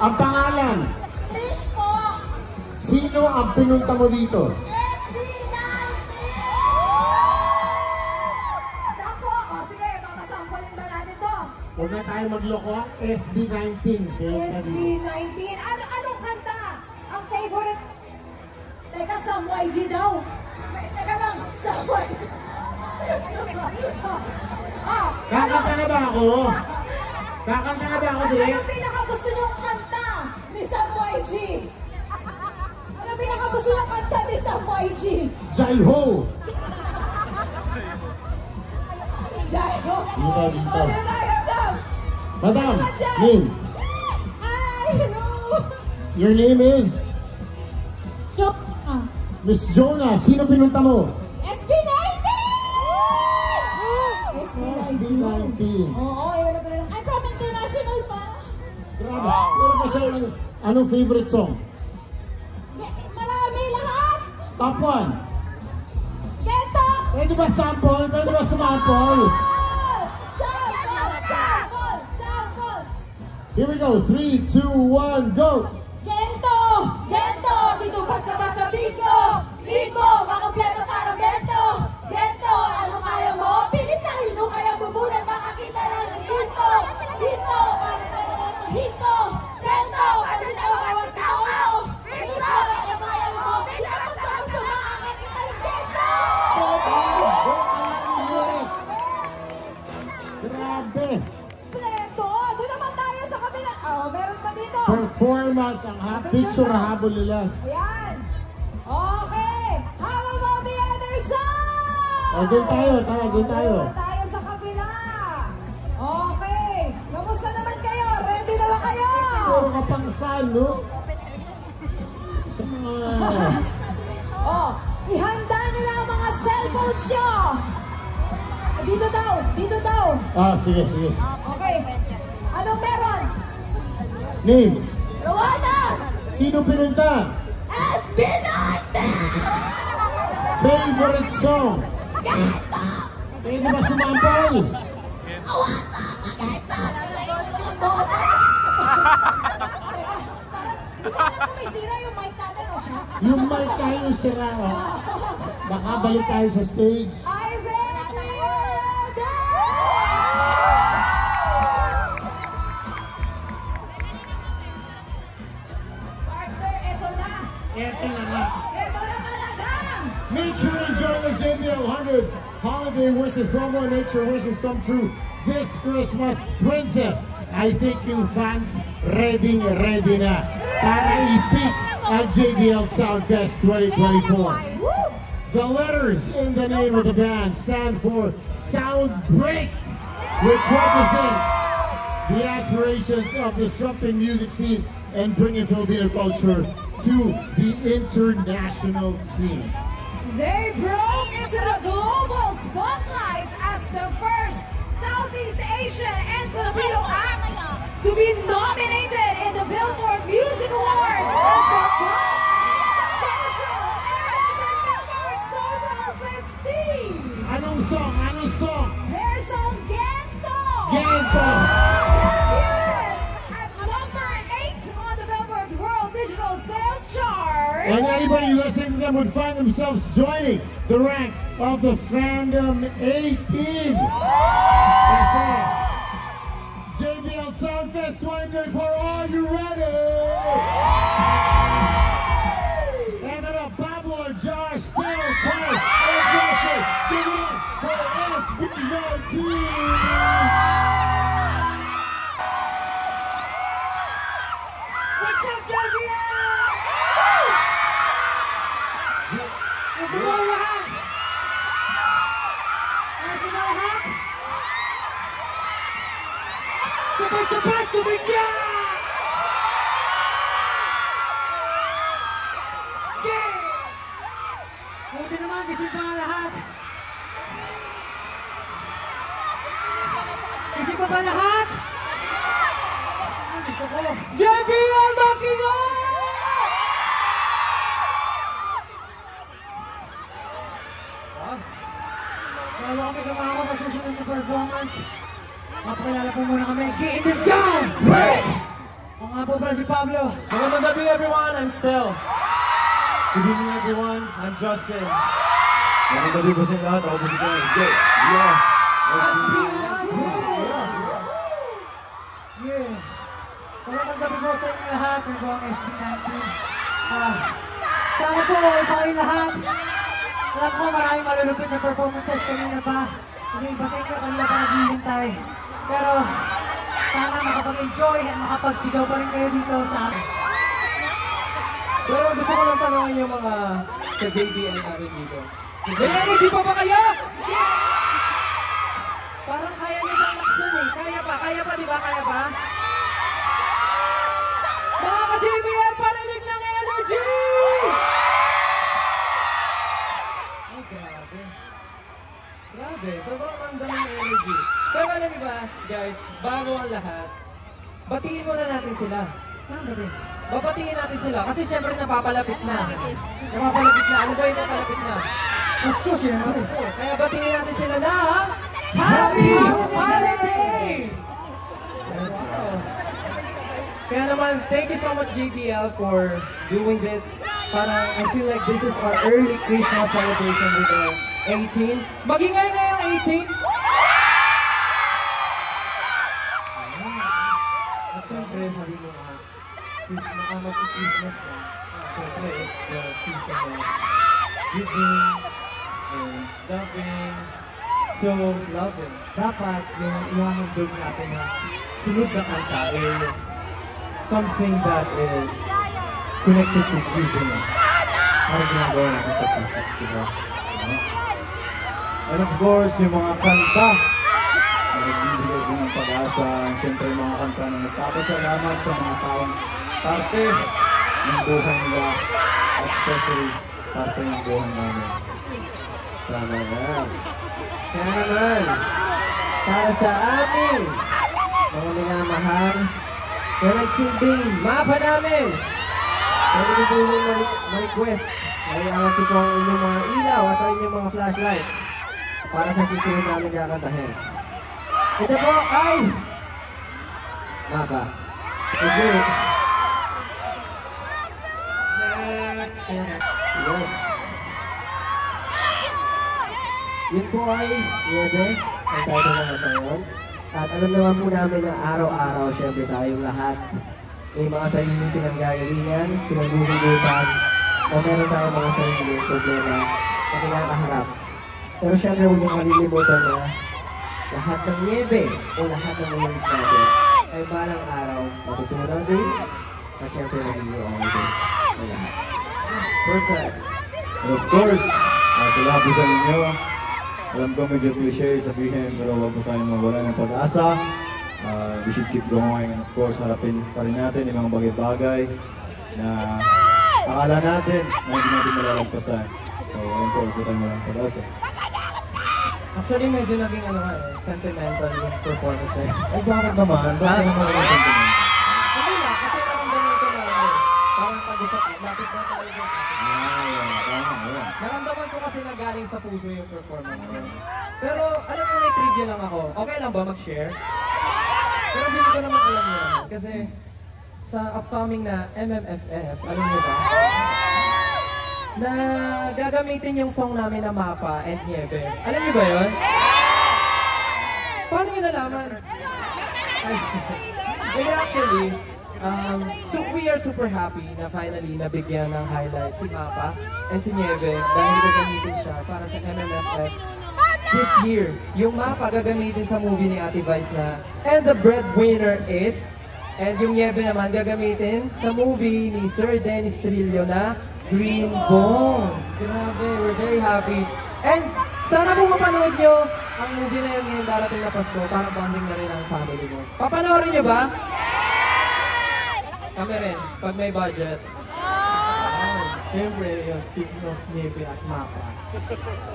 Ang pangalan? Trish po. Sino ang pinunta mo dito? SB19! Dako! O sige, makasampolin ba natin to? Huwag na tayo magloko. SB19. SB19. Anong kanta? Ang favorite? Teka, Sam YG daw. Teka lang, Sam YG. Kakanta na ba ako? Kakanta na ba ako, Dre? Ano pinakagusto niyong kanta ni Sam YG? Ano pinakagusto niyong kanta ni Sam YG? Jai-Ho! Jai-Ho! Dito, dito. Ano tayo, Sam? Madam, name. Hi! Hello! Your name is? Jonah. Miss Jonah. Sino pinunta mo? SB19! SB19. Oo, yun na pala. I'm from international pa. Grabe. Pero kasi anong favorite song? Marami lahat. Top 1. Gento! Pwede ba sample? Pwede ba sumample? Sample! Sample! Here we go. 3, 2, 1, go! Gento! Gento! Dito basta-basta bigo! Bigo! Makompleto para bento! Gento! Ano kaya mo? Pilit na hino kaya bubunat makakita lang ng ginto! Ginto! Para pero ang hito! Gento! Pasito! Bawat tao! Gusto! Ito kaya mo! Dito basta-basta makakakita ng gento! Grabe! Kompleto! Doon naman tayo sa kabila! Oh, meron pa dito! Performance ang picture na habol nila. Ayan! Okay! How about the other side? Doon tayo, tara, doon tayo. Doon tayo sa kabila. Okay. Kamusta naman kayo? Ready na ba kayo? Puro ka pang fan, no? Sa mga... Oh, ihanda nila ang mga cellphones nyo. Dito daw, dito daw. Sige, sige. Okay. Anong meron? Name. Rowena! Sino pinunta? SB19! Favorite song? Gento! Pwede ba sumample? Awata! Maganda! Parang, di ko alam kung may sira yung mic natin o siya. Yung mic tayo sira. Nakabalik tayo sa stage. I bet we are ready! Partner, eto na! Eto na nga. Eto na talaga! Make sure to join the JBL 100 Holiday Wishes promo. Nature wishes come true this Christmas. Princess, I think you fans ready na para i-pick ang JBL Soundfest 2024. The letters in the name of the band stand for Sound Break, which represent the aspirations of disrupting music scene and bringing Filipino culture to the international scene. They broke into the global spotlight as the first Southeast Asian and Filipino act to be nominated in the Billboard Music Awards as the top social artist in Billboard Social 50. Anong song? Anong song? Their song Gento. Gento. Debuted at number 8 on the Billboard World Digital Sales Chart. And anybody listening to them would find themselves joining the ranks of the Fandom 18. That's it. JBL Soundfest 2024, are you ready? And about Pablo or Josh, still Clay, and Joshua, give it up for SB19. What's up, JBL? Gusto mo lahat? Gusto mo lahat? Sabay-sabay, sumigya! Yeah! Buti naman, gising pa nga lahat. Gising pa ba lahat? Gusto ko. JBL Makino! Bago kami gumako sa susunod na performance, mapakilala po muna kami. Get in the zone! Break! Ako nga po pala si Pablo. Magandang gabi everyone, I'm Stel. Good evening everyone, I'm Justin. Magandang gabi po sa inyo lahat, ako po si Ken. Let's go! Yeah! Yeah. Magandang gabi po sa inyo lahat, ng buong SB19. Sana po, pa kayo lahat. Alam ko maraming malulupit na performances kanina pa. Hindi ba sa inyo kanina pa naghihintay. Pero sana makapag-enjoy at makapagsigaw pa rin kayo dito sa akin. Pero gusto ko lang tanongin yung mga ka-JBL natin dito. May energy pa ba kayo? Parang kaya niyo bang laksan eh. Kaya pa, di ba? Kaya pa? Mga ka-JBL, parinig ng energy! Ay, grabe. Grabe, sobrang ramdam ng energy. Pero alam niyo ba, guys, bago ang lahat, batiin muna natin sila. Ano ba din? Babatingin natin sila kasi syempre napapalapit na. Napapalapit na. Ano ba yung napalapit na? Pasko siyempre. Pasko. Kaya batingin natin sila na Happy Holidays! Wow. Kaya naman, thank you so much JBL for doing this. Parang I feel like this is our early Christmas celebration with the 18. Magingay na yung 18! At syempre, sabi mo nga, Christmas na. Syempre, it's the season of giving and loving. So, loving. Dapat yung ihahandog natin na sunod na kanta ay something that is connected to giving. Parang ginagawa natin sa Christmas, diba? And of course, yung mga kanta na nagbibigay din ng pag-asa. Siyempre, yung mga kanta na nagpapasalamat sa mga taong parte ng buhay nila. At especially, parte ng buhay namin. Tama na. Kaya naman, para sa amin, mga minamahal, na nagsilbing mapa namin, pwede ko po ma-request na iangat ko ang inyong mga ilaw at ang inyong mga flashlights para sa susunod namin kakantahin. Ito po ay mapa. Let's do it. Yes. Yun po ay Niebe, ang title naman ngayon. At alam naman po namin na araw-araw, syempre tayong lahat may mga sariling pinanggagalingan, pinagbubugutan, o meron tayong mga sariling problema na kinakaharap. Pero syempre huwag niyong kalilimutan na lahat ng Niebe o lahat ng memories natin ay balang araw matutunan din at syempre magiging okay din na lahat. Perfect! And of course, sa lahat po sa inyo, alam ko medyo cliche sabihin, pero huwag po tayong mawala ng pag-asa. We should keep going, and of course, harapin pa rin natin yung mga bagay-bagay na akala natin na hindi natin malalagpasan. So, ayun po, huwag po tayong walang pag-asa. Actually, medyo naging sentimental yung performance eh. Ay, bakit naman? Bakit naman ang sentiment? Hindi na, kasi naramdaman ko na parang pag-usap, lapit na tayo doon. Tama. Naramdaman ko kasi na galing sa puso yung performance niya. Pero alam mo, may trivia lang ako. Okay lang ba mag-share? Pero hindi ko naman alam niyo naman. Kasi sa upcoming na MMFF, alam niyo ba? Na gagamitin yung song namin na Mapa and Niebe. Alam niyo ba yun? Paano niyo nalaman? Ay, and actually, so we are super happy na finally nabigyan ng highlight si Mapa and si Niebe dahil gagamitin siya para sa MMFF this year. Yung Mapa gagamitin sa movie ni Ate Vice na And the Breadwinner Is, and yung Niebe naman gagamitin sa movie ni Sir Dennis Trillo na Green Bones. Grabe, we're very happy. And sana po mapanood nyo ang movie na yun ngayon darating na Pasko para bonding na rin ang family mo. Papanoorin nyo ba? Kami rin, pag may budget. Siyempre, speaking of Niebe at Mapa,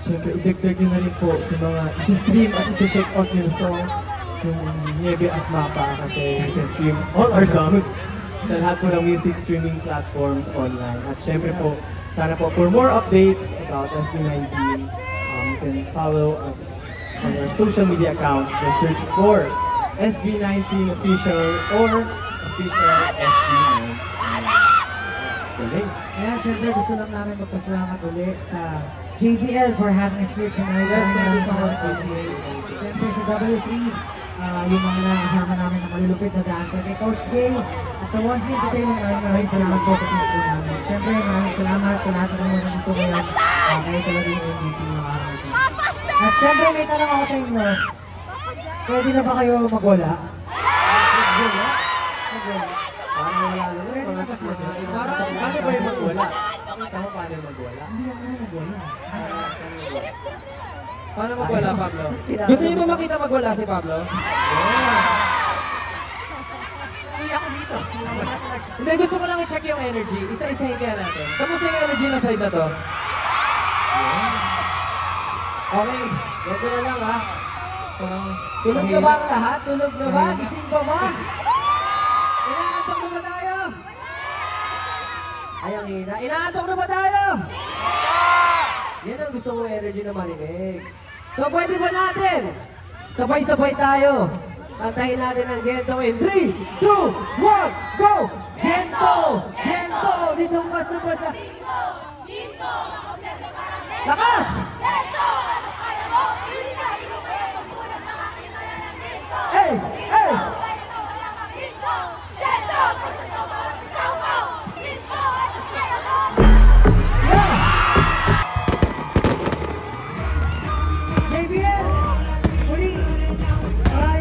siyempre, idagdag nyo na rin po sa mga isi-stream at i-check out yung songs yung Niebe at Mapa kasi you can stream all our songs sa lahat po ng music streaming platforms online. At siyempre po, sana po for more updates about SB19, you can follow us on our social media accounts. Just search for SB19 Official or official SB ngayon. Galing. Kaya syempre gusto lang namin magpasalamat ulit sa JBL for having us here tonight. Yes, thank you so much, JBL. Syempre sa W3, yung mga nakasama namin na malulupit na dancer kay Coach J at sa One Scene Entertainment, maraming salamat po sa team po namin. Syempre maraming salamat sa lahat ng mga nandito ngayon. Kayo talaga yung MVP ng araw ito. At syempre may tanong ako sa inyo. Pwede na ba kayo magwala? Magwala? Parang wala naman. Pwede na ba sila? Parang, paano ba yung magwala? Pakita mo paano yung magwala. Hindi ako magwala. Paano magwala, Pablo? Gusto niyo ba makita magwala si Pablo? Uy, ako dito. Hindi, gusto ko lang i-check yung energy. Isa-isahin kaya natin. Kamusta yung energy na side na to? Okay, ganito na lang ha. Tulog na ba ang lahat? Tulog na ba? Gising pa ba? Inaantok na ba tayo? Ay, ang hina. Inaantok na ba tayo? Yan ang gusto mong energy na marinig. So, pwede ba natin? Sabay-sabay tayo. Kantahin natin ang Gento in 3, 2, 1, go! Gento! Gento! Dito ka sa basa. Lakas! Hey! Hey! JBL! Muli!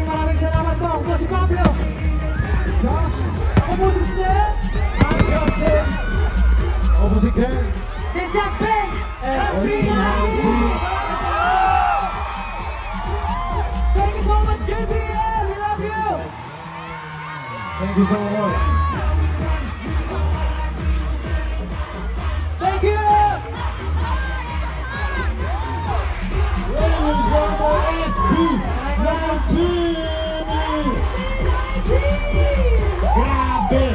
Maraming salamat po. Ako po si Pablo. Josh! Ako po si Seth! I'm Justin! Ako po si Ken. This has been SB19! Thank you so much, JBL! We love you! Thank you so much. Thank you! Ladies and gentlemen, SB19! Grabe!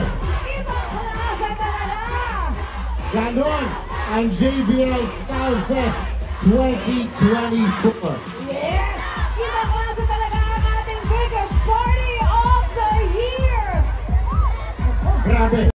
Ganon ang JBL Town Fest 2024. Yes! Ibang klase talaga ang ating biggest party of the year! Grabe!